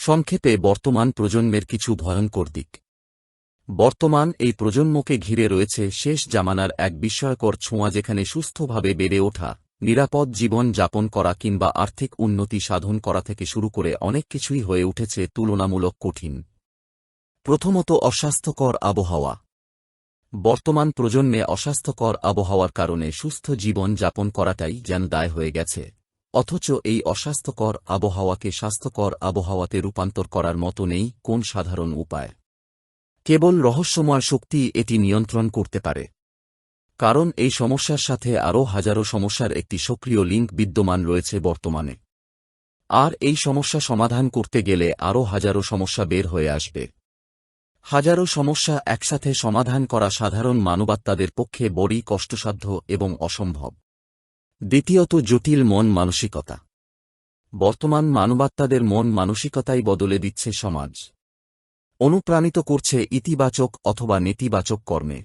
সংক্ষেপে বর্তমান প্রজন্মের কিছু ভয়ঙ্কর দিক। বর্তমান এই প্রজন্মকে ঘিরে রয়েছে শেষ জামানার এক বিস্ময়কর ছোঁয়া, যেখানে সুস্থভাবে বেড়ে ওঠা, নিরাপদ জীবন যাপন করা কিংবা আর্থিক উন্নতি সাধন করা থেকে শুরু করে অনেক কিছুই হয়ে উঠেছে তুলনামূলক কঠিন। প্রথমত, অস্বাস্থ্যকর আবহাওয়া। বর্তমান প্রজন্মে অস্বাস্থ্যকর আবহাওয়ার কারণে সুস্থ জীবন যাপন করাটাই যেন দায় হয়ে গেছে, অথচ এই অস্বাস্থ্যকর আবহাওয়াকে স্বাস্থ্যকর আবহাওয়াতে রূপান্তর করার মতো নেই কোন সাধারণ উপায়। কেবল রহস্যময় শক্তি এটি নিয়ন্ত্রণ করতে পারে। কারণ এই সমস্যার সাথে আরও হাজারো সমস্যার একটি সক্রিয় লিঙ্ক বিদ্যমান রয়েছে বর্তমানে। আর এই সমস্যা সমাধান করতে গেলে আরও হাজারো সমস্যা বের হয়ে আসবে। হাজারো সমস্যা একসাথে সমাধান করা সাধারণ মানবাত্মাদের পক্ষে বড়ই কষ্টসাধ্য এবং অসম্ভব। দ্বিতীয়ত, জটিল মন মানসিকতা। বর্তমান মানবাত্মাদের মন মানসিকতাই বদলে দিচ্ছে সমাজ, অনুপ্রাণিত করছে ইতিবাচক অথবা নেতিবাচক কর্মে।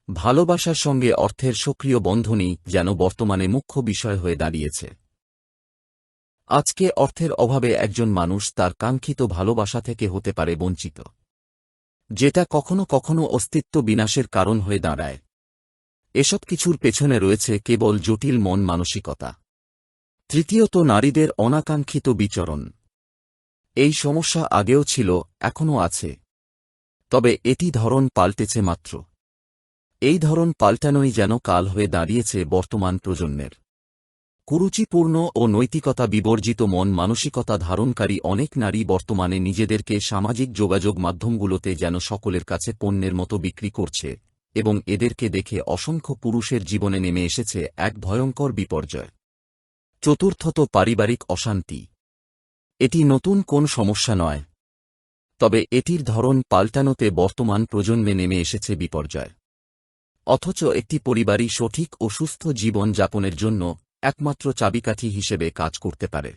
ভালোবাসার সঙ্গে অর্থের সক্রিয় বন্ধনই যেন বর্তমানে মুখ্য বিষয় হয়ে দাঁড়িয়েছে। আজকে অর্থের অভাবে একজন মানুষ তার কাঙ্ক্ষিত ভালোবাসা থেকে হতে পারে বঞ্চিত, যেটা কখনো কখনো অস্তিত্ব বিনাশের কারণ হয়ে দাঁড়ায়। এসব কিছুর পেছনে রয়েছে কেবল জটিল মন মানসিকতা। তৃতীয়ত, নারীদের অনাকাঙ্ক্ষিত বিচরণ। এই সমস্যা আগেও ছিল, এখনও আছে, তবে এটি ধরন পাল্টেছে মাত্র। এই ধরন পাল্টানোই যেন কাল হয়ে দাঁড়িয়েছে বর্তমান প্রজন্মের। কুরুচিপূর্ণ ও নৈতিকতা বিবর্জিত মন মানসিকতা ধারণকারী অনেক নারী বর্তমানে নিজেদেরকে সামাজিক যোগাযোগ মাধ্যমগুলোতে যেন সকলের কাছে পণ্যের মতো বিক্রি করছে, এবং এদেরকে দেখে অসংখ্য পুরুষের জীবনে নেমে এসেছে এক ভয়ঙ্কর বিপর্যয়। চতুর্থত, পারিবারিক অশান্তি। এটি নতুন কোন সমস্যা নয়, তবে এটির ধরন পাল্টানোতে বর্তমান প্রজন্মে নেমে এসেছে বিপর্যয়। অথচ একটি পরিবারই সঠিক ও সুস্থ জীবন যাপনের জন্য একমাত্র চাবিকাঠি হিসেবে কাজ করতে পারে।